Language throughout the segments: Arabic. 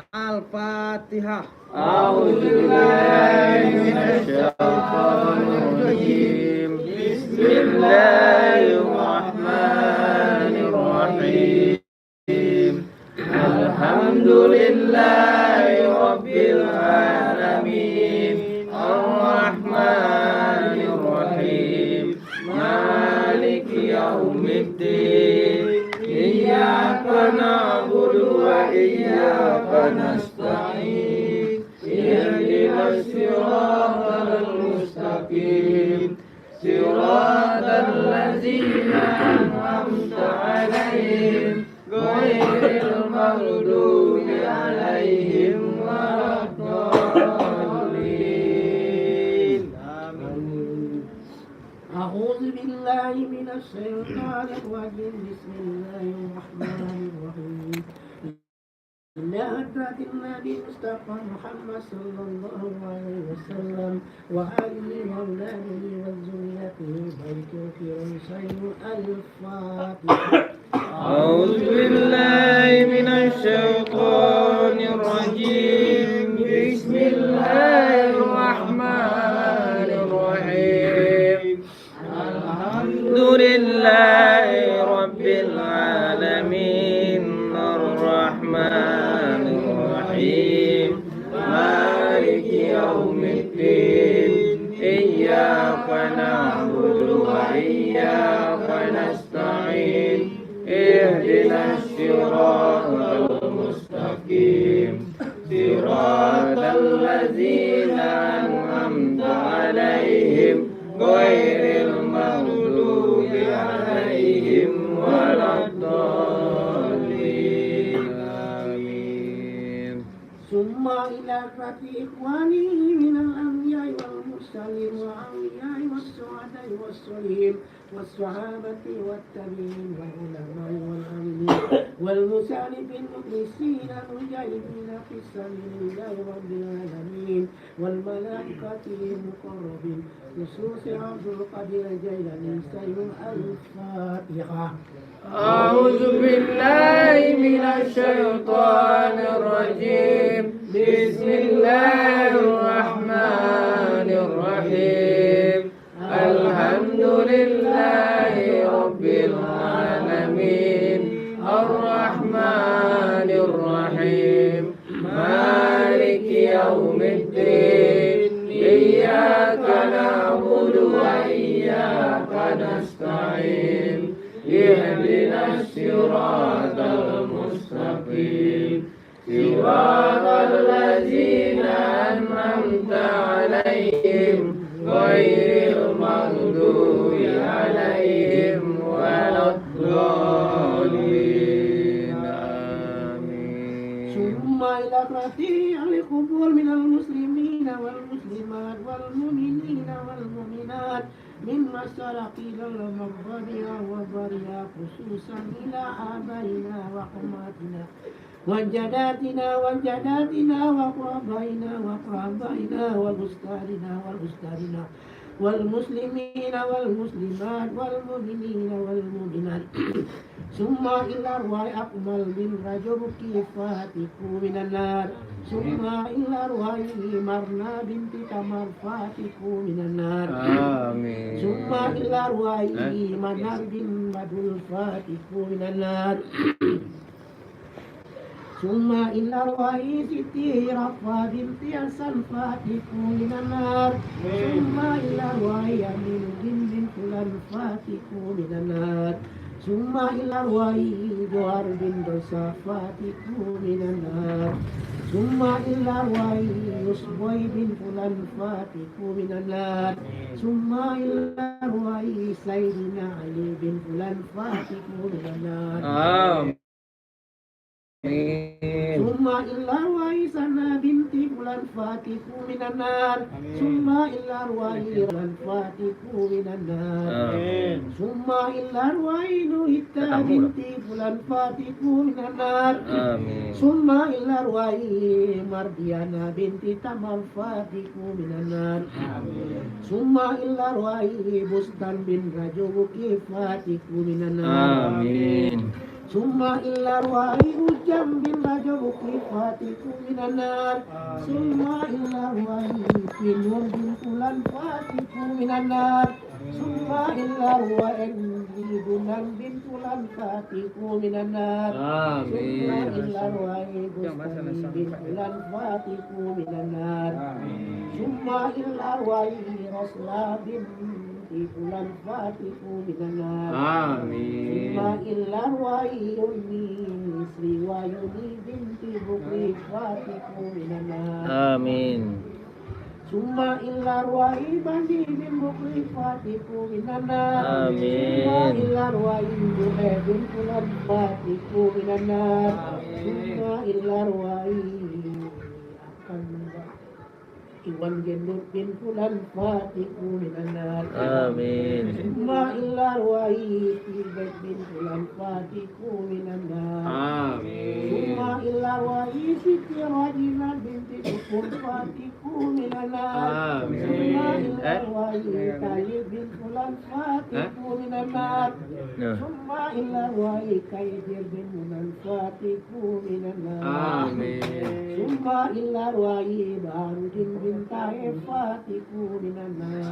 Al-Fatihah. A'udzubillahi minasyaitonir rajim. Bismillahirrahmanirrahim. Alhamdulillahi rabbil alamin. Ar-Rahmanir Rahim. Maliki yaumiddin. Iyyaka na'budu wa iyyaka nasta'in. Ihdinas siratal mustaqim. Siratal ladzina an'amta 'alaihim ghairil maghdubi 'alaihim waladdallin. Amin. أعوذ بالله من الشيطان الرجيم بسم الله الرحمن الرحيم إلا أتاك النبي مصطفى محمد صلى الله عليه وسلم وآله وأولاده وذريته بيت خير شيء الفاتحة. أعوذ بالله من الشيطان الرجيم بسم الله الرحمن الرحيم الحمد لله رب العالمين الرحمن الرحيم مالك يوم الدين إياك نعبد وإياك نستعين اهدنا الصراط المستقيم صراط الذين أنعمت عليهم غير المغضوب عليهم ولا الضالين. آمين. ثم إلى فتح إخوانه من الأنبياء والمرسلين والأولياء والسعداء والصالحين والصحابة والتابعين والعلماء والعاملين والمسالمين المخلصين المجاهدين في سبيل الله رب العالمين والملائكة المقربين خصوص عبد القادر الجيلاني سيد الفاتحة. أعوذ بالله من الشيطان الرجيم بسم الله الرحمن الرحيم الحمد لله رب العالمين الرحمن الرحيم مالك يوم الدين إياك نعبد وإياك نستعين اهدنا الصراط المستقيم صراط الذين أنعمت عليهم غير المغضوب عليهم ولا الضالين. آمين. ثم إلى رفيع القبور من المسلمين والمسلمات والمؤمنين والمؤمنات من مشرق إلى المغرب وضريا خصوصا إلى آبائنا وأمهاتنا وجداتنا وجداتنا وقربائنا وقربائنا والأستاذنا والمسلمين والمسلمات والمؤمنين والمؤمنات ثم إلى أرواح أكمل من رجل فاتكوا من النار ثم إلى أرواح مرنا بنت تمر فاتكوا من النار آمين. ثم إلى أرواح منار بن بدر فاتكوا من النار ثم إلى أرواح ستي رفا بنت حسن فاتكوا من النار ثم إلى أرواح يمين بن فلان فاتكوا من النار ثم إلى أرواح جوهر بن رسا فاتكوا من النار ثم إلى أرواح يصبي بن فلان فاتكوا من النار ثم إلى أرواح سيدنا علي بن فلان فاتكوا من النار آمين. ثم إلى أرواح سنة بنت فلان فاتكوا من النار ثم إلى أرواح فلان فاتكوا من النار ثم إلى أرواح نويتا بنت فلان فاتكوا من النار آمين. ثم إلى أرواح مرديانا بنت تمام فاتكوا من النار ثم إلى أرواح بستان بن رجوك فاتكوا من النار آمين. ثم إلى روائي جنب الرجل فاتكم من النار ثم إلى روائي في نور فلان فاتكم من النار ثم إلى روائي بنان بنت فلان فاتكم من النار ثم إلى روائي بنت فلان فاتكم من النار ثم إلى روائي رسلا بنت فلان فاتكم من النار ثم إلى روائي سري ويوني بنت بكر فاتكم من النار آمين. ثم إلى روائي بني بن بكر فاتكم من النار آمين. ثم إلى روائي بني بن فلان فاتكم من النار ثم إلى روائي Iwan Gendut bin Fulan Fatiku minan nar. Amin. Summa illa ruwai Tibet bin Fulan Fatiku minan nar. Amin. Summa illa ruwai Siti Rajina binti Dukun Fatiku minan nar. Amin. Summa illa ruwai Tayyib bin Fulan Fatiku minan nar. Summa illa ruwai Kaidir bin Fulan Fatiku minan nar. Amin. Summa illa ruwai Barudin bin Taif Fatiku minan nar.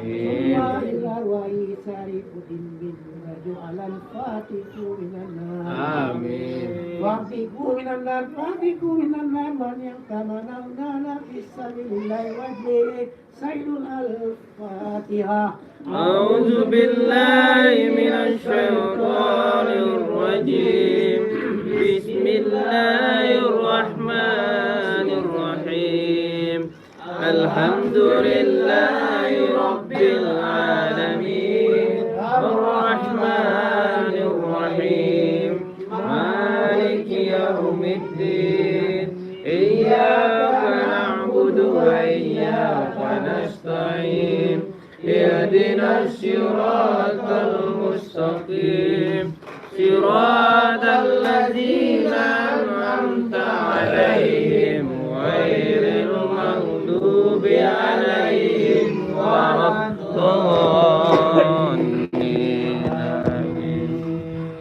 Summa illa ruwai Sarifuddin bin Raju alal Fatiku minan nar. Amin. Fatiku minan nar, Fatiku minan nar, man yang tamanal nana fisabilillahi wajhi Sayyidul al-Fatihah. A'udzu billahi minasy syaithanir rajim. Bismillahirrahmanirrahim. Alhamdulillahi rabbil alamin. Ar-Rahmanir Rahim. Maliki yaumiddin. Iyyaka na'budu wa iyyaka nasta'in. Ihdinas siratal mustaqim. Siratal ladzina an'amta 'alaihim ghairil maghdubi 'alaihim waladdallin.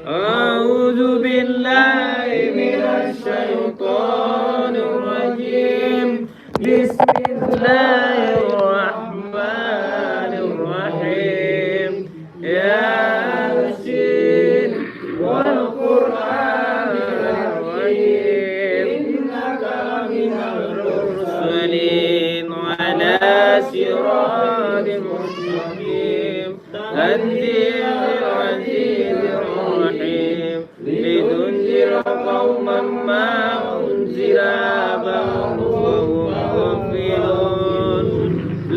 A'udzu billahi minasy syaithanir rajim. Bismillahirrahmanirrahim. Yasin wal Qur'anil Hakim. Innaka laminal mursalin ala siratin mustaqim. Tanzilul azizir rahim. Litunzira qauman ma unzira abahum ghafilun.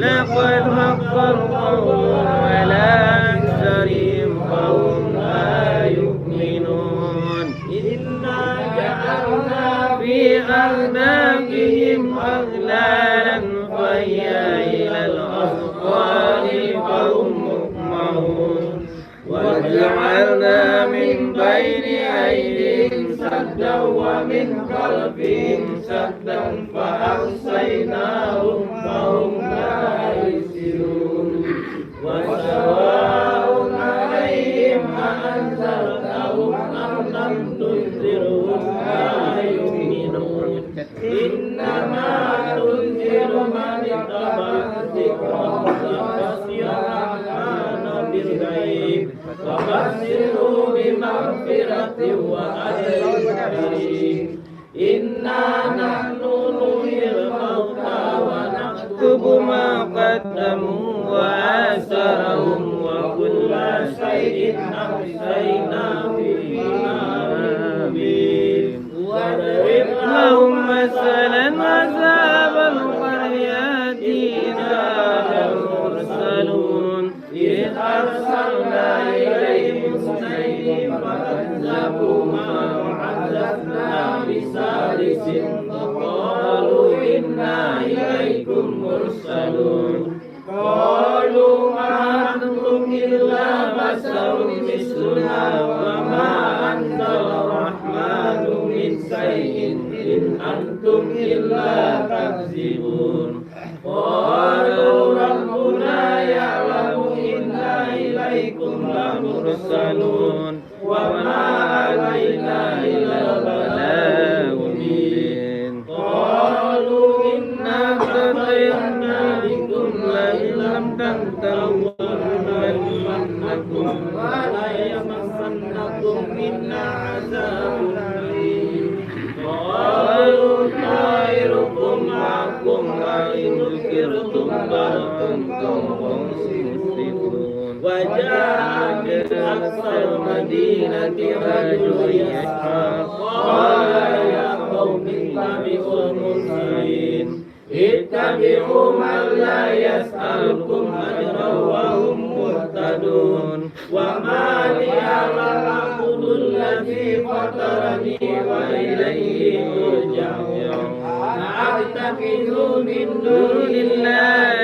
Laqad haqqal qawlu ala aktharihim fahum la yu'minun. Inna ja'alna fi a'naqihim aghlalan fahiya ilal asqani fahum muqmahun. وجعلنا من بين أيديهم سدا ومن خلفهم سدا فأغشيناهم فهم لا يبصرون. وسواء عليهم أأنذرتهم أم لم تنذرهم لا يؤمنون. إنما تنذر من اتبع الذكر وخشي الرحمن بالغيب. وبشروا بمغفرة وأجر كريم. إنا نحن نحيي الموتى ونكتب ما قدموا وآثارهم وكل شيء أحصيناه في إمام مبين. واضرب لهم مثلا عذاب القرية إذا المرسلون إذ أرسلنا إليهم اثنين فكذبوهما وعززنا بثالث فقالوا إنا إليكم مرسلون. قالوا ما أنتم إلا بشر مثلنا وما أنزل الرحمن من شيء إن أنتم إلا تكذبون. قالوا ربنا يعلم إنا إليكم لمرسلون وما علينا بل قوم مسرفون وجاء من أقصى المدينة رجل يسعى قال يا قوم اتبعوا المرسلين اتبعوا من لا يسألكم أجرا وهم مهتدون وما لي لا أعبد الذي فطرني وإليه ترجعون أأتخذ من دون الله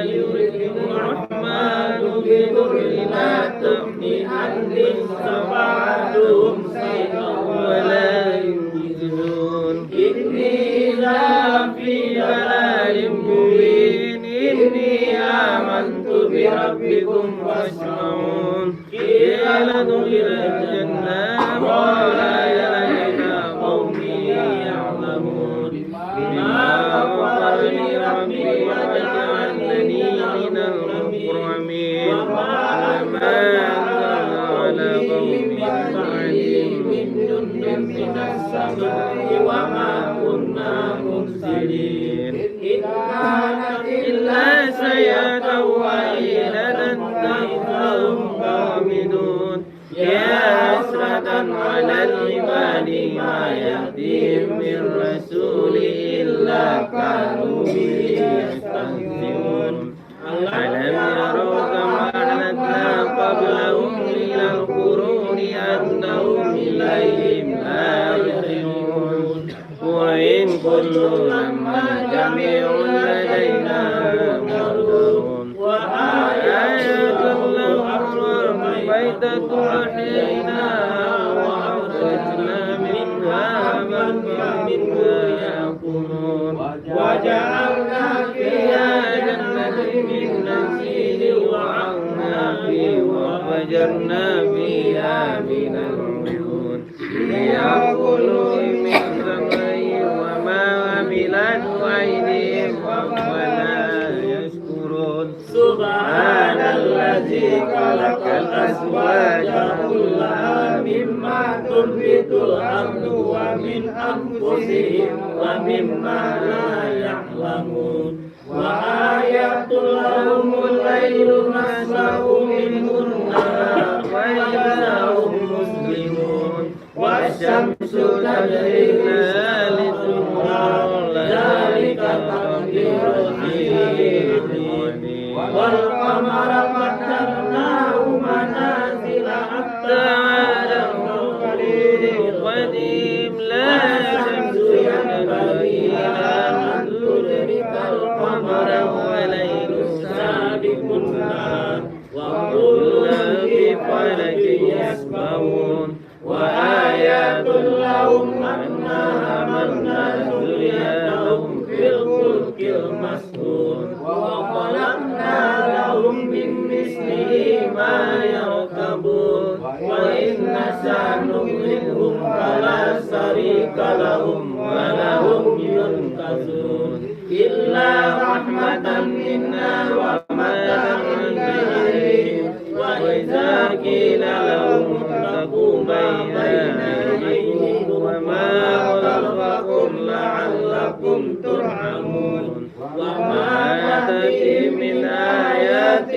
يردكم الرحمن بضر لا تغني عني شفاعتهم شيئا ولا ينقذون إني إذا في ضلال مبين إني آمنت بربكم فاسمعون قيل ادخل الجنة قال يا ليت قومي يعلمون بما غفر لي ربي وجعلني من المكرمين وما أنزل على قوم بعدي من جند من السماء وما كنا مرسلين إن كانت إلا سيئة وإلى هم قامدون يا حسرة على العباد ما يهديهم من رسول إلا كانوا به يستهزئون ألم يروا كما أهلكنا قبلهم من القرون أنهم إليهم لا يرجعون وإن كل لما جميع لدينا محضرون وآيات لهم بيتة أحييناها وأخرجنا منها من يأكلون وجعلنا فيها جنة من نخيل وعناب وفجرنا فيها من العيون ليأكلوا من ثمره وما عملت أيديهم أفلا يشكرون سبحان الذي خلق الأزواج كلها مما تنبت الأرض ومن أنفسهم ومما لا يعلمون وآيات لهم الليل نسلخ منه النهار وإذا هم مسلمون والشمس تجري لها لتبلغ ذلك تقدير العليم والقمر قدرناه منازل حتى عاد كالعرجون القديم لا شمس ينبغي لها أن تدرك القمر وليل سابق النهار وكل في فلك يسبحون وآيات لهم أنا حملنا ذريتهم في الفلك المسحون وخلقنا لهم من مثله ما يركبون وإن نشأ نغرقهم فلا شريك لهم ولهم ينقذون إلا رحمة منا ومتاعا إليه وإذا قيل لهم اتقوا بين أيديكم وما خلقكم لعلكم ترحمون وما تأتي من آيات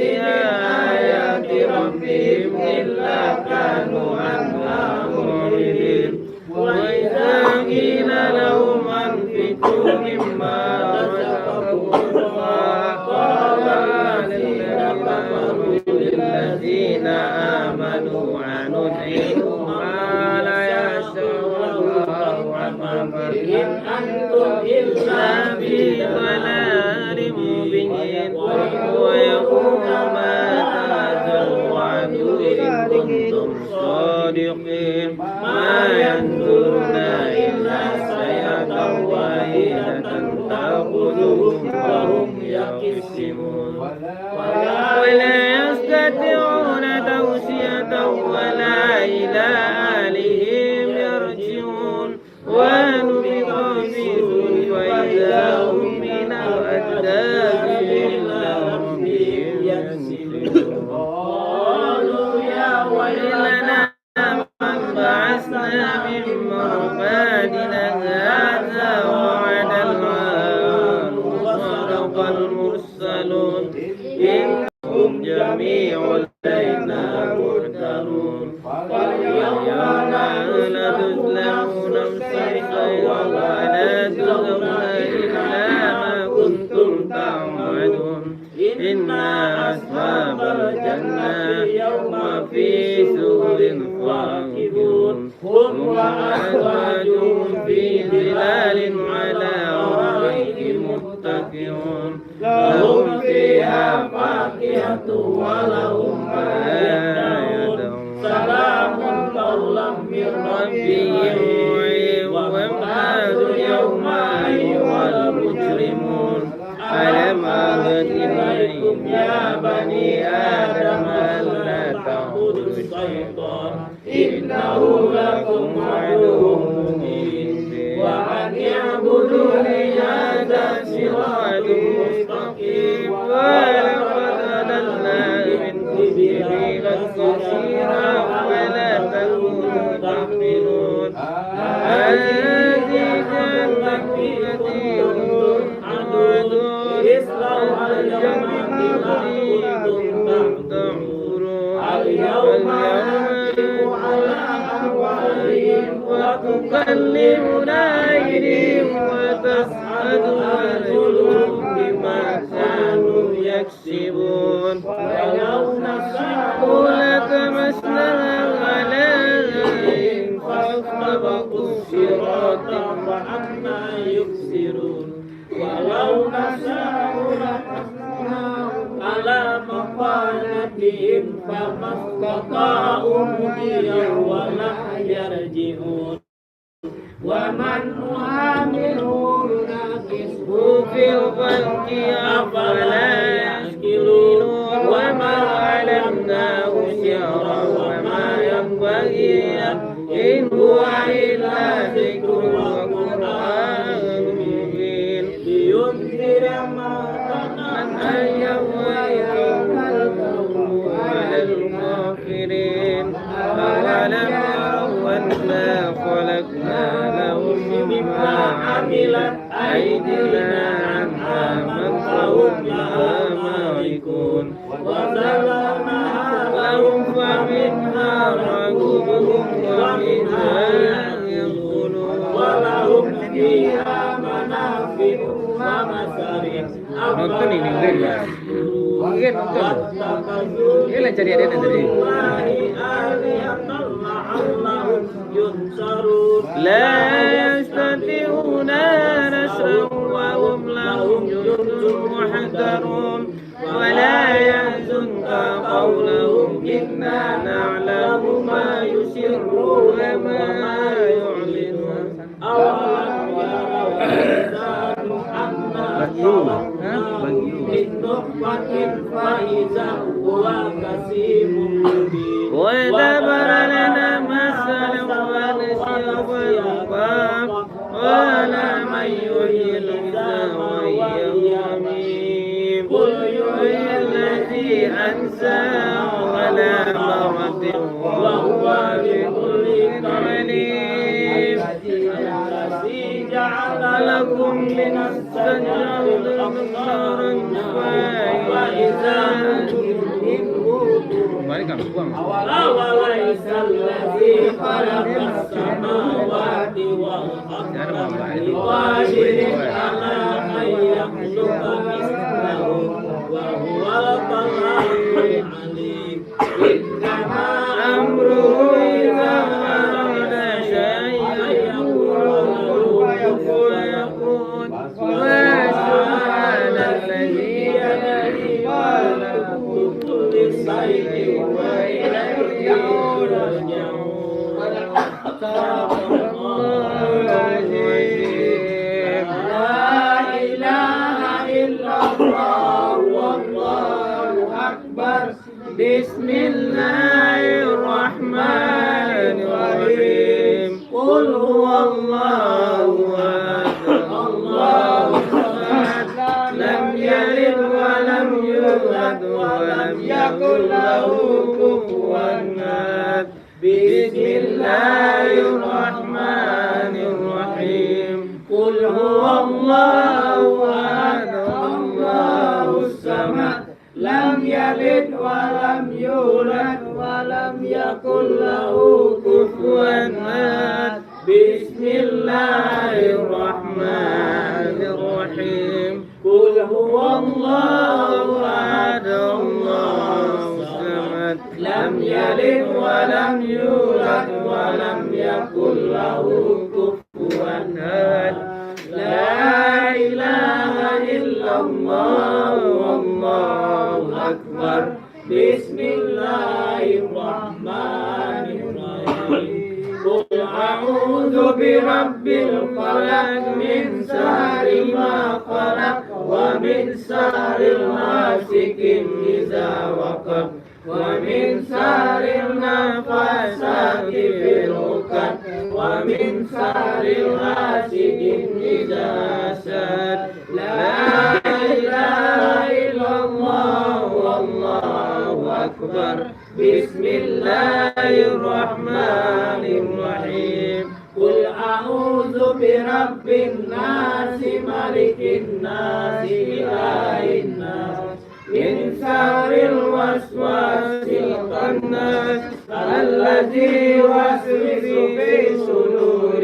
ربهم إلا كانوا عنها معرضين وإذا قيل لهم أنفقوا مما رزقكم الله قال الذين كفروا للذين آمنوا أنطعم ما لا يشاء الله عما إن أنتم إلا في ضلال مبين ويقول متى الوعد إن كنتم صادقين ما ينظرون إلا سيئة واحدة تأخذهم وهم يقسمون ولا يستطيعون توصية ولا إلى أهلهم يرجعون ونفخ في الصور وإذا هم من الأجداث إلى ربهم ينسلون قالوا يا ويلنا من بعثنا من مرقادنا هذا وعد الله وصدق المرسلون وتكلمنا أيديهم وتشهد أرجلهم بما كانوا يكسبون ولو نشاء لطمسنا عليهم فاستبقوا الصراط فأنى يبصرون ولو نشاء لطمسناهم على مقالتهم فما استطاعوا مضيا ولا يرجعون ومن نعامله ننكسه في الخلق أفلا يعقلون وما علمناه شعرا وما ينبغي إن هو إلا ذكر وقرآن مبين لينذر من يوم يقوم على الكافرين أولم يروا أنا خلقنا لهم مما عملت أيدينا أنعاما فهم لها مالكون وذللناها لهم فمنها ركوبهم ومنها يأكلون ولهم فيها منافع ومشارب nonton ini enggak ya? Mungkin nonton. Ini lah cari ada tadi. لا يستطيعون نصرا وهم لهم جند محضرون ولا يحزنك قولهم إنا نعلم ما يسرون وما يعلنون أولم يروا من نطفة فإذا هو كسيم مبين ودبر لنا مثلا ونسي الخلق قال من يحيي العظام وهي رميم قل يحيي الذي أنشأه على مرة وهو بكل عليم الذي جعل لكم من الشجر نارا فإذا أوليس الذي خلق السماوات والأرض بقادر على أن يخلق مثلهم وهو الخلاق العليم إنما أمره إذا أراد شيئا يقول وسبحان الذي يدري ملكوت كل شيء وإليه يرجعون صدق الله العظيم لا إله إلا الله والله أكبر بسم الله الرحمن الرحيم قل هو الله أحد الله الصمد لم يلد ولم يولد ولم يكن له كفوا أحد بسم الله الرحمن الرحيم قل هو الله أحد الله الصمد لم يلد ولم يولد ولم يكن له كفوا أحد بسم الله الرحمن الرحيم قل هو الله أحد الله الصمد لم يلد ولم يولد ولم يكن له كفوا أحد لا إله إلا الله والله أكبر بسم الله الرحمن الرحيم قل أعوذ برب الفلق من شر ما خلق ومن شر غاسق إذا وقب ومن شر النفاثات في العقد ومن شر غاسق إذا حسد لا إله إلا الله والله أكبر بسم الله الرحمن الرحيم قل أعوذ برب الناس ملك الناس إله الناس من شر الوسواس الخناس الذي يوسوس في صدور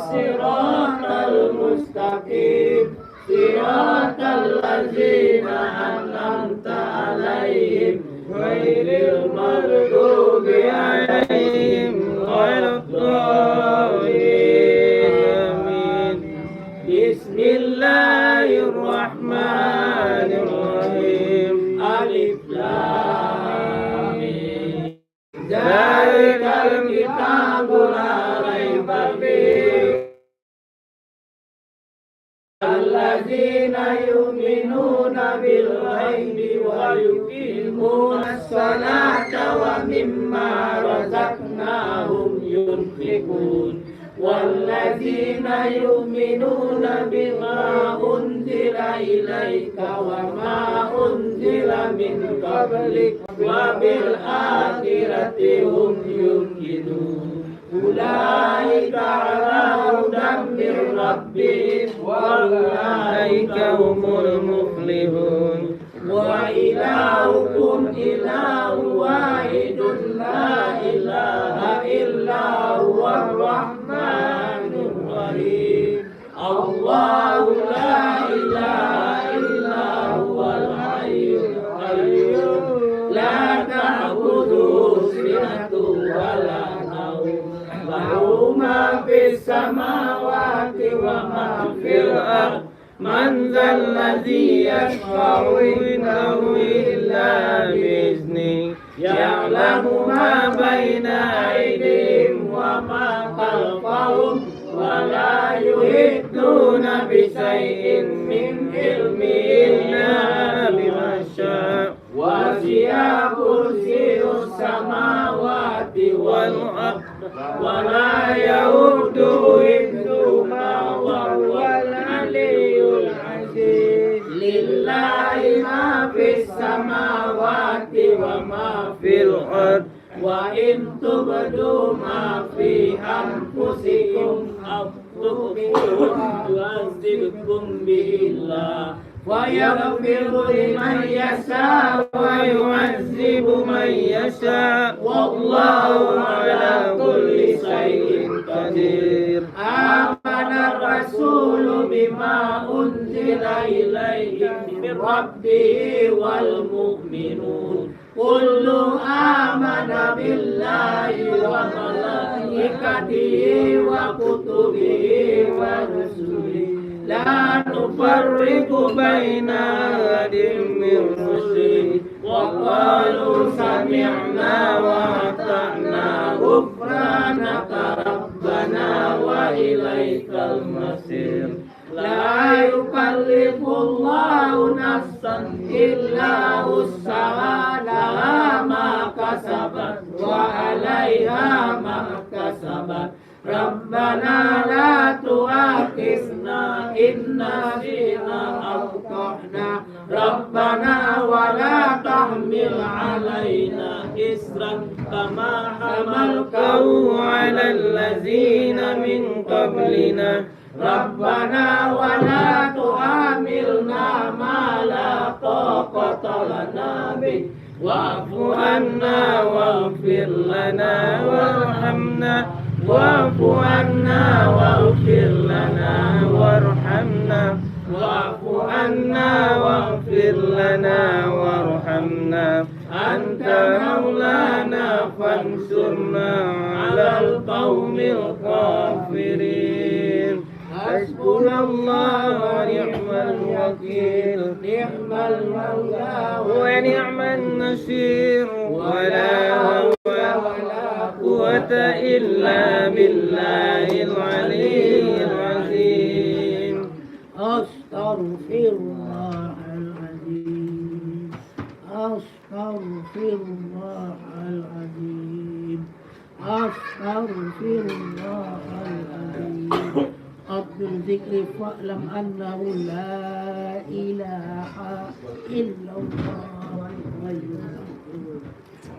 siratal mustaqim siratal ladzina an'amta 'alaihim ghairil maghdubi 'alaihim waladdallin. Bismillahirrahmanirrahim. Alif Lam Mim. Zalikal kitabu la raiba fihi alladzina yu'minuna bil ghaibi wa yuqimuna as-salata wa mimma razaqnahum yunfiqun walladzina yu'minuna bima unzila ilaika wa ma unzila min qablik wa bil akhirati hum yuqinun ulaika ala hudan min rabbihim wa ulaika humul muflihun. Wa ilahukum ilahun wahidun la ilaha illa huwar rahmanur rahim. Allahu la ilaha illa huwal hayyul qayyum la ta'khudhuhu sinatun wa la nawm lahu ma fis samawati wa ma fil ardh man dzal ladzi yashfa'u indahu illa bi'idznihi ya'lamu ma baina aydihim wa ma khalfahum wa la yuhidduna bi shay'in min ilmihi illa bima syaa wasi'a kursiyyus samawati wal ardh wa la yauduhu hifdhuhuma wa huwal aliyyul azim. Lillahi ma fis samawati wa ma fil ardh wa in tubdu ma fi anfusikum aw tukhfuhu yu'adzibkum billah wa yaghfiru liman yasha wa yu'azzibu man yasha wallahu ala kulli shay'in qadir. Amana ar-rasulu bima unzila ilayhi min rabbihi wal mu'minun kullu amana billahi wa malaikatihi wa kutubihi wa rusulihi la nufarriqu baina ahadin min rusulihi wa qalu sami'na wa ata'na ghufranaka rabbana wa ilaikal masir. La yukallifullahu nafsan illa wus'aha laha ma kasabat wa 'alaiha ma kasabat. Rabbana la tu'akhizna in nasina aw akhtana Rabbana wa la tahmil 'alaina isran kama hamaltahu 'alal ladzina min qablina Rabbana wa la tu'amilna ma la taqata lana bih wa'fu anna waghfir lana warhamna wa'fu anna waghfir lana warhamna wa'fu anna waghfir lana warhamna anta maulana fansurna 'alal qaumil kafirin. Hasbunallahu wa ni'mal wakil ni'mal maula wa ni'man nasir wa la quwwata illa billahil aliyyil azim. Astaghfirullahal azim. Astaghfirullahal azim. Astaghfirullahal azim. Abdul zikri fa'lam annahu la ilaha illallah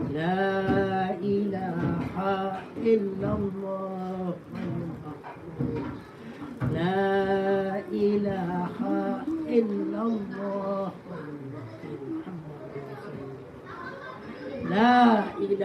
la ilaha illallah la ilaha illallah la ilaha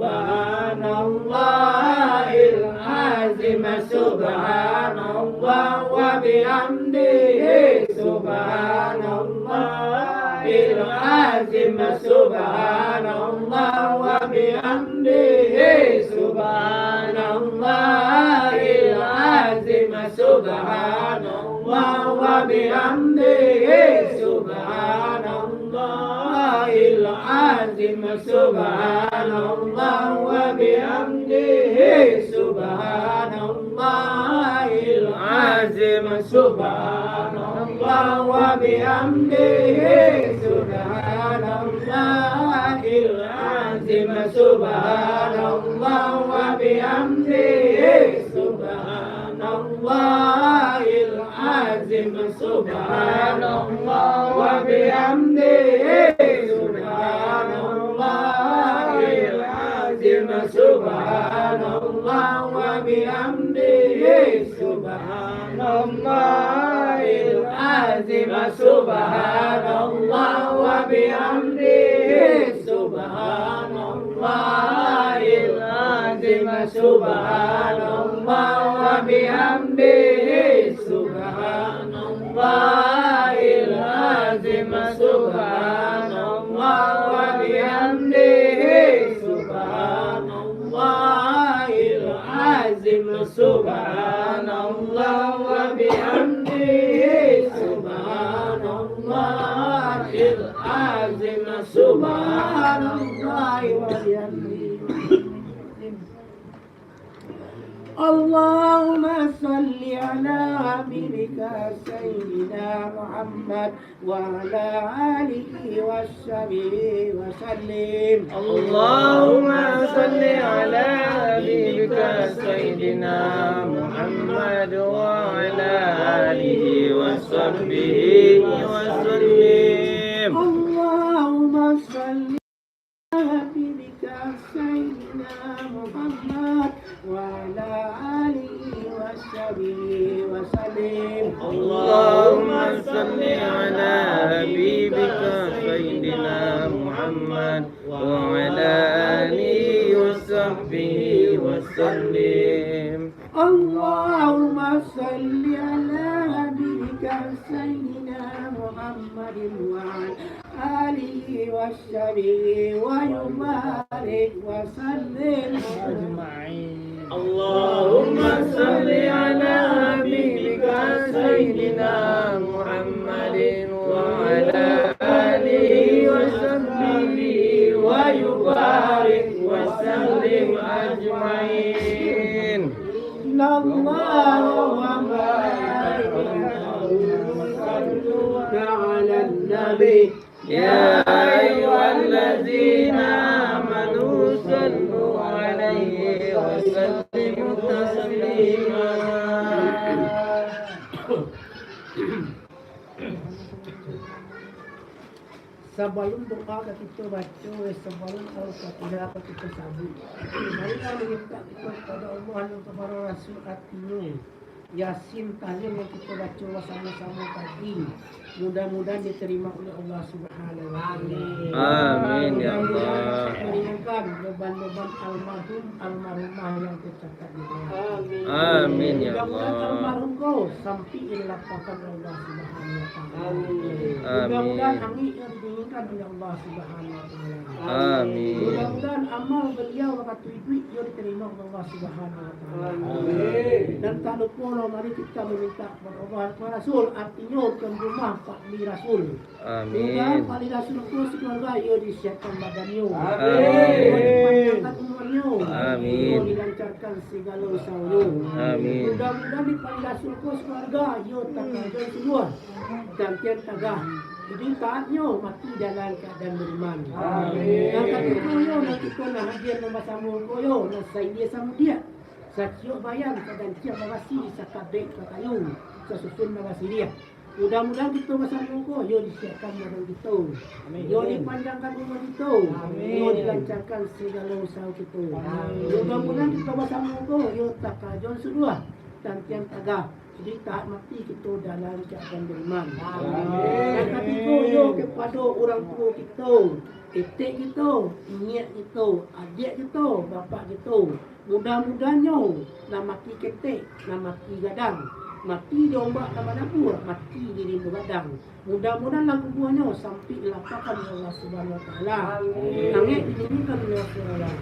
Subhanallahil azim, subhanallah wa bihamdihi, subhanallahil azim, subhanallah wa bihamdihi, subhanallahil azim, subhanallah wa bihamdihi, subhanallahil azim, subhanallah wa bihamdihi, subhanallahil azim, subhanallah wa bihamdihi, subhanallahil azim, subhanallah wa bihamdihi, subhanallahil azim, subhanallah wa bihamdihi, subhanallahil azim, subhanallah wa bihamdihi, subhanallahil azim, subhanallah wa bihamdihi, subhanallahil azim, subhanallah wa bihamdihi, subhanallahil azim, subhanallah wa bihamdihi, subhanallahil azim, subhanallah wa bihamdihi, subhanallahil azim, subhanallah wa bihamdihi. Allahumma salli ala habibika sayyidina Muhammad wa ala alihi wa sahbihi wa sallim. Allahumma salli ala habibika sayyidina Muhammad wa ala alihi wa sahbihi wa sallim. Allahumma salli ala habibika sayyidina Muhammad wa ala alihi wa sahbihi wa sallim. Allahumma salli ala habibika sayyidina Muhammad wa ala alihi wa sahbihi wa sallim. Allahumma salli ala habibika sayyidina Muhammadin wa ala alihi wa sahbihi wa yubarik wa sallim ajma'in. Allahumma salli ala habibika sayyidina Muhammadin wa ala alihi wa sahbihi wa yubarik wa sallim ajma'in. Allahu akbar. Sallu ala nabi. Ya ayyuhallazina amanu sallu alaihi wa sallimu taslima. Sebelum doa kita baca, sebelum Al-Fatihah kita sabut, mari kita minta kepada Allah dan kepada Rasul hatinya. Yasin tahlim yang kita baca bersama-sama tadi, mudah-mudahan diterima oleh Allah Subhanahu wa taala. Amin ya Allah. Meringankan beban-beban almarhumah yang tercatat di bawah. Amin ya Mudah-mudahan Allah. almarhum kau sampai dilapangkan Allah Subhanahu wa taala. Amin. Mudah-mudahan angin yang diinginkan oleh Allah Subhanahu wa taala. Amin. Mudah-mudahan amal beliau waktu itu yang diterima oleh Allah Subhanahu wa taala. Dan tak lupa mari kita meminta kepada Allah dan Rasul, artinya ke rumah Pak Li Rasul. Amin. Dan Pak Li Rasul itu sekeluarga ia disiapkan badannya. Amin. Dipanjangkan umurnya. Amin. Dilancarkan segala usahanya. Amin. Mudah-mudahan di Pak Li Rasul itu sekeluarga ia tak kajal semua. Dan tian tagah. Jadi taatnya mati dalam keadaan beriman. Amin. Yang kata koyo nanti kau nak hadir bersama koyo nak saya dia sama dia. Sakiok bayang dan tiap mawasi sakabek kakayu sesusun mawasi dia. Mudah-mudahan kita bersama kau, yo disiapkan badan kita. Yo dipanjangkan umur kita. Yo dilancarkan segala usaha kita. Mudah-mudahan kita bersama kau, yo tak kajon sedua dan tiang tagah Jadi tak mati kita dalam keadaan beriman. Dan kami yo kepada orang tua kita, titik kita, niat kita, adik kita, bapa kita. Mudah-mudahnya nak mati ketik, nak mati gadang. Mati di ombak nama dapur, mati di rindu gadang. Mudah-mudahan lagu buahnya sampai dilapakan oleh Allah Subhanahu Wa Taala. Nangis dinyanyikan oleh Allah.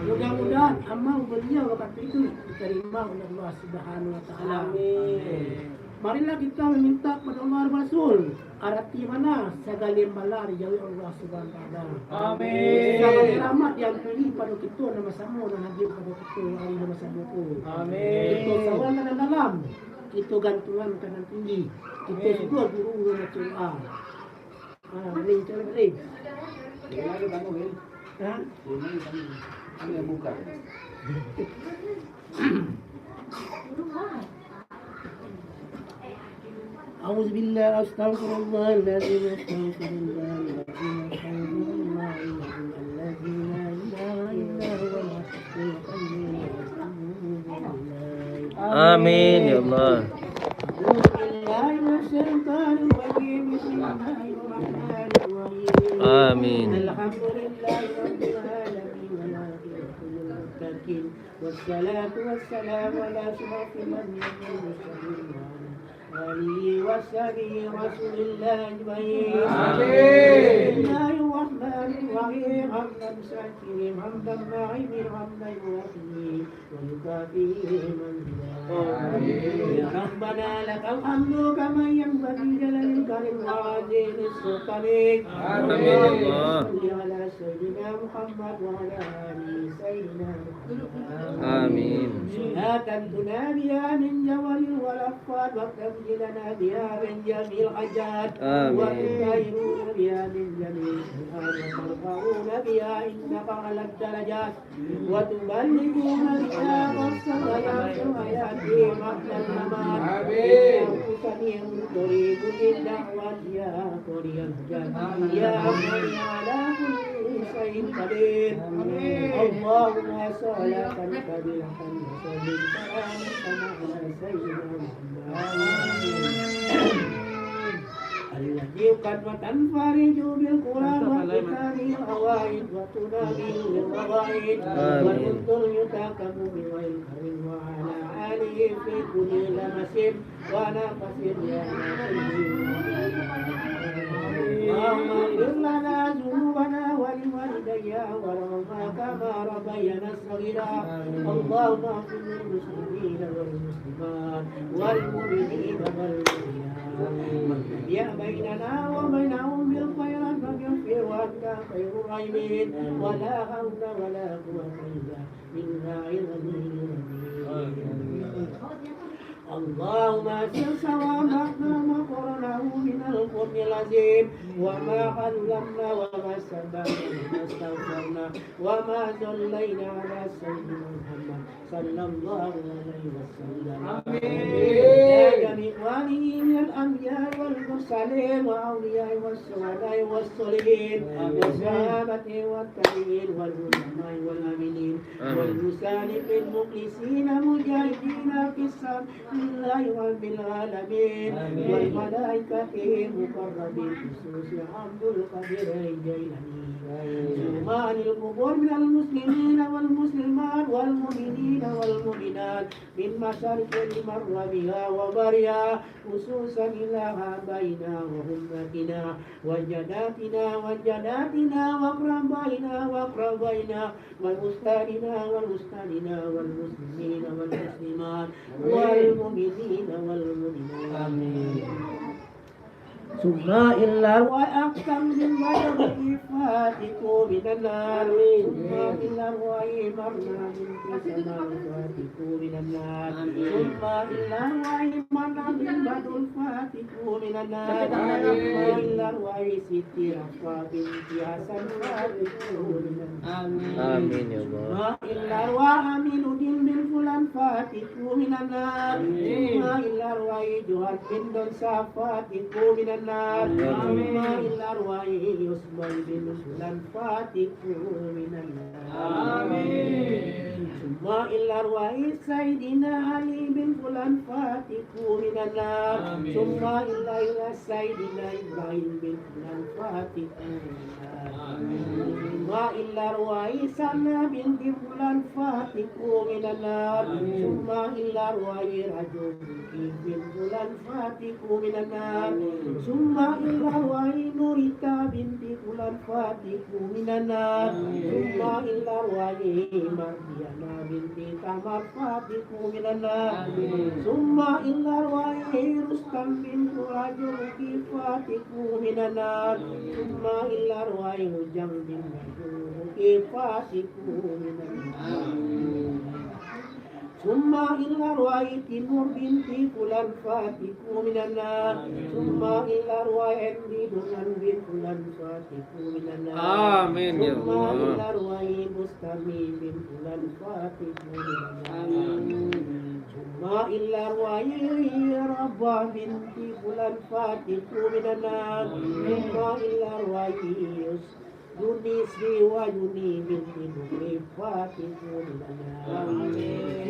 Mudah-mudahan amal beliau kepada itu diterima oleh Allah Subhanahu Wa Taala. Marilah kita meminta kepada Allah Rasul arti mana segala bala dijauhi Allah Subhanahu Wa Taala. Amin. Segala rahmat yang pilih pada kita nama sama dan hadir pada kita hari nama sama itu. Amin. Kita sawan kanan dalam, kita gantungan kanan tinggi, kita semua guru macam A. Boleh cara boleh. Lagi bangun Wil. Ha? Ini yang buka. أعوذ بالله أستغفر الله الذي أستغفر الله الذي لا إله إلا هو الحق القيوم. Amin ya Allah. أعوذ بالله من الشيطان الرجيم بسم الله الرحمن الرحيم. Amin. الحمد لله رب العالمين والعاقبة للمتقين والصلاة والسلام على أشرف الأنبياء والمرسلين آله وصحبه رسول الله أجمعين. بسم الله الرحمن الرحيم حمدا شاكرين حمدا ناعمين حمدا يوافي ويكافئ مزيدا. يا ربنا لك الحمد كما ينبغي لجلالك العظيم السلطانك. آمين يا الله. صل على سيدنا محمد وعلى آل سيدنا محمد. Amin. صلاة تناديها من جوال والأفقاد واكتب لنا بها من جميع الحاجات آمين. وتطهرون بها من جميع السيئات وترفعون بها إنك على الدرجات وتبلغون بها والصلاة ويأتي معنى الممات. أنفسهم تريد للدعوة يا قري الجنة يا من على كل شيء قدير. اللهم صلاة كبيرة وسلم سلاما على سيدنا محمد الذي قد تنفرج بالقرآن والكتاب الأوائد وتنادي للغوائد والمنذر يتاكم بغير الكريم وعلى آله في كل لمس ونفس يا اللهم اغفر لنا ذنوبنا ولوالدي ورحمنا كما ربينا صغيرا. اللهم اغفر للمسلمين والمسلمات والمؤمنين والمؤمنات والذي بيننا وبينهم بالخيرات فاغفر وانت خير الراحمين. ولا حول ولا قوة الا بالله العلي العظيم. اللهم اجعل ثوابنا ما قرناه من القرن العظيم وما علمنا وما سبحنا وما استغفرنا وما صلينا على سيدنا محمد صلى الله عليه وسلم. يا جميع إخوانه من الأنبياء والمرسلين وأولياء والشهداء والصالحين والصحابة والتابعين والعلماء والآمنين والمسالمين المخلصين المجاهدين في السبيل الله رب العالمين والملائكة المقربين خصوص عبد القادر الجيلاني. جمال القبور من المسلمين والمسلمات والمؤمنين والمؤمنات من مشارق المغربها وبرها خصوصا إلى آبائنا وأمتنا وجداتنا وجداتنا وأقربائنا وأقربائنا والمستاننا والمستاننا والمسلمين والمسلمات والمؤمنين والمؤمنات. آمين. ثم إلا وأكثر من غير فاتكوا من النار. ثم إلا وإيمرنا من سماء فاتكوا من النار. ثم إلا وإيمرنا من بدر فاتكوا من النار. ثم إلا وإستي أصحاب في حسن فاتكوا من النار. Amin ya Allah. ثم إلا وأمين من فلان فاتكوا من النار. ثم إلا وإجهاد من دنسا فاتكوا من النار. ثم إلا وإيسبل من فلان فاتكوا من النار. آمين. ثم إلى أرواح سيدنا علي بن فلان فاتح من النار ثم إلى سيدنا إبراهيم بن فلان فاتح من النار ثم إلى أرواح سنة بنت فلان فاتح من النار ثم إلى أرواح رجل بن فلان فاتح من النار ثم إلى أرواح نورتا بنت فلان فاتح من النار ثم إلى أرواح مريم بنت تمر فاتح من النار ثم إلى أرواح رستم بنت رجل فاتح من النار ثم إلى أرواح هجم بن رجل فاتح من النار ثم إلى أرواح تنور بنت فلان فاتح من النار ثم إلى أرواح عندي بن فلان فاتح من النار آمين يا ثم الله. إلى أرواح مستمي بن فلان فاتح من النار ثم إلى أرواح ربا بنت فلان فاتح من النار ثم إلى أرواح يونسي ويوني بنت نوري فاتح من النار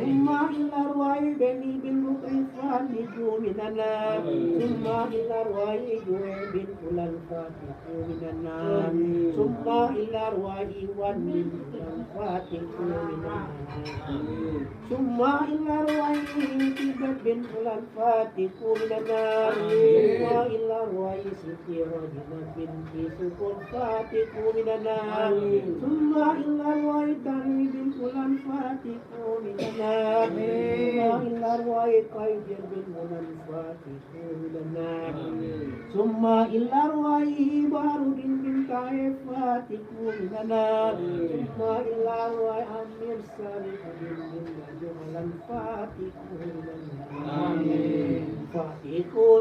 ثم إلى أرواح بني بن نوري فاتح من النار ثم إلى أرواح جوع بن فلان فاتح من النار ثم إلى أرواح وان بن فلان فاتح من النار ثم إلى أرواح تبت بن فلان فاتح من النار ثم إلى أرواح ستي رجل بنت سكر فاتح من النار ثم إلى أرواح داني بن فلان فاتح من النار ثم إلى أرواح قيدر بن فلان فاتح من النار ثم إلى أرواح بارود بن طائف فاتح من النار ثم إلى أرواح أمير صالح بن جهل فاتح من النار فاتح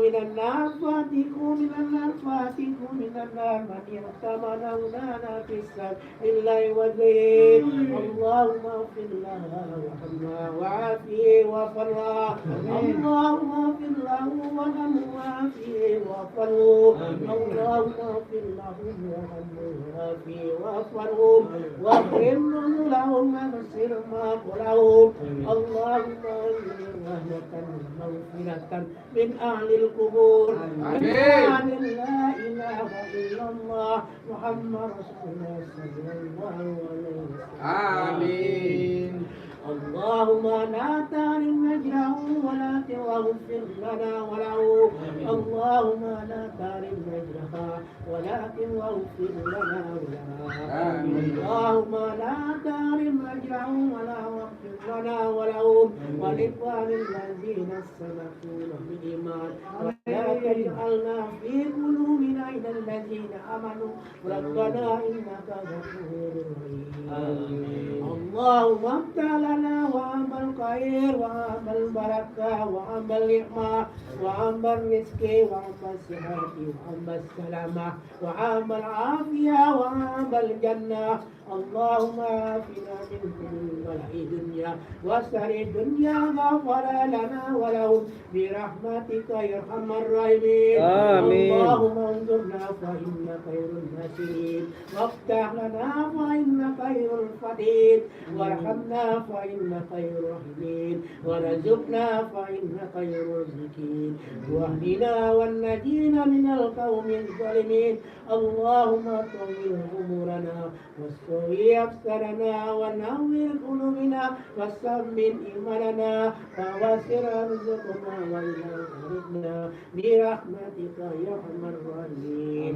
من النار فاتح من النار فاتح من النار من يغتمن مولانا في السر إلا وزيد اللهم اغفر لها وارحمها وعافيه وفرها اللهم اغفر له وارحمه وعافيه وفره اللهم اغفر لهم وارحمه وعافيه وفرهم واكرم نزلهم وبشر ما قلهم اللهم انزل رحمة ومغفرة من أهل القبور آمين لا إله إلا الله محمد رسول الله صلى الله عليه وسلم آمين. اللهم لا تحرم نجره ولا تغفر لنا وله اللهم لا تحرم نجرها ولا تغفر لنا ولها اللهم لا تحرم نجره ولا تغفر لنا ولهم ولإخوان الذين سبقونا بالإيمان ولا تجعلنا في قلوبنا إلى الذين آمنوا ربنا إنك غفور رحيم اللهم افتح لنا وعم الخير وعم البركة وعم النعمة وعم الرزق وعم الصحة وعم السلامة وعم العافية وعم الجنة اللهم عافنا من كل بلاء الدنيا وسر الدنيا غفر لنا ولهم برحمتك يا ارحم الراحمين آمين. اللهم انظرنا فإن خير الناصرين وافتح لنا فإن خير الفاتحين وارحمنا فإن خير الراحمين ورزقنا فإن خير الرازقين واهدنا والنجينا من القوم الظالمين اللهم طول أمورنا واستوي أبصارنا ونور قلوبنا وثبت إيماننا ووسر رزقنا وإلى غربنا برحمتك يا أرحم الراحمين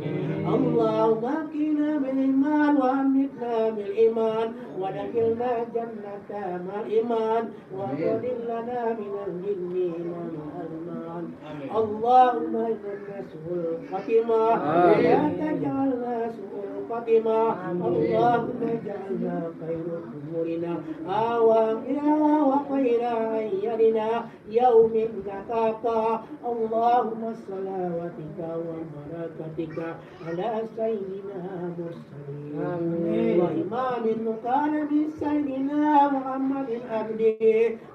اللهم اكفنا بالإيمان وأمتنا بالإيمان ودخلنا جنة مع الإيمان وأضلنا من الجن مع الإيمان اللهم إنا سوء الخاتمة ولا تجعلنا سوء الخاتمة اللهم اجعلنا خير أمورنا أواخرها وخير أيامنا يوم نلقاك اللهم صلواتك وبركاتك على سيدنا مرسلين وإمام المقارب سيدنا محمد عبده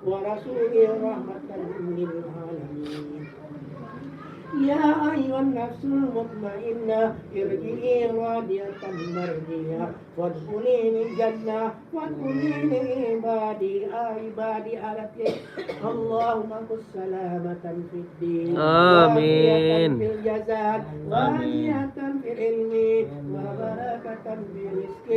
ورسوله رحمة للعالمين يا أيها النفس المطمئنة ارجعي راضية مرضية فادخلي الجنة وادخلي لعبادي عبادي التي اللهم خذ سلامة في الدين آمين. وعافية في الجسد وعافية في العلم وبركة في الرزق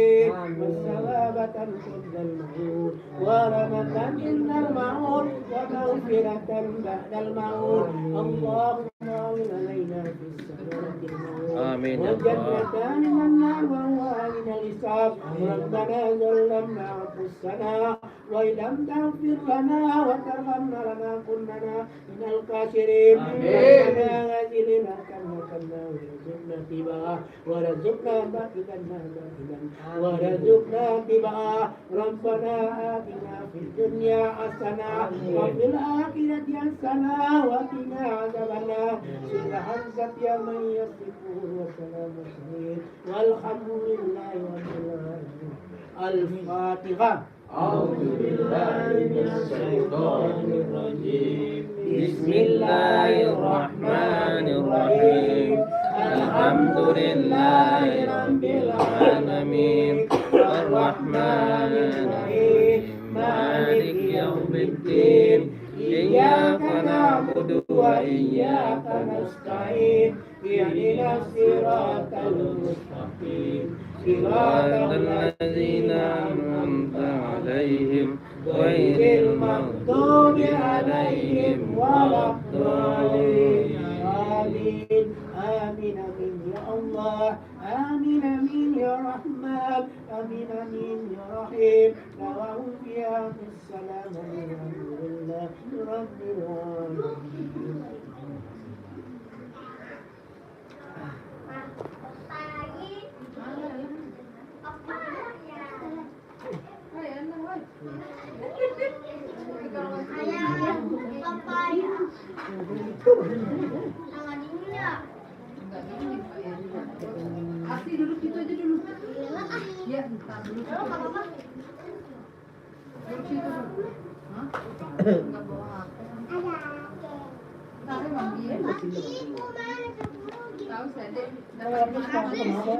وثوابة قبل الموت ورحمة عند الموت ومغفرة بعد الموت اللهم اغفر علينا في السكرات الموت آمين يا الله. وجنتان من النار وأهوالنا الحساب ربنا ظلمنا أنفسنا وإن لم تغفر لنا وترحمنا لنكونن من الخاسرين ربنا غفر كما كنا ورزقنا اتباعه ورزقنا ورزقنا اتباعه ربنا آتنا في الدنيا حسنة وفي الآخرة حسنة وقنا عذاب النار سبحانك يا من يصفون وسلام المرسلين والحمد لله رب العالمين. الفاتحة. أعوذ بالله من الشيطان الرجيم بسم الله الرحمن الرحيم الحمد لله رب العالمين الرحمن الرحيم مالك يوم الدين إياك نعبد وإياك نستعين اهدنا الصراط المستقيم صراط الذين أنعمت عليهم غير المغضوب عليهم ولا الضالين آمين آمين آمين يا الله آمين آمين يا رحمن آمين آمين يا رحيم دعوهم فيها بالسلام والحمد لله رب العالمين. Asli duduk situ aja dulu. Ya, bentar dulu. Duduk situ dulu. Hah? Enggak bawa HP. Taruh Bang dia. Tahu saya dapat mana?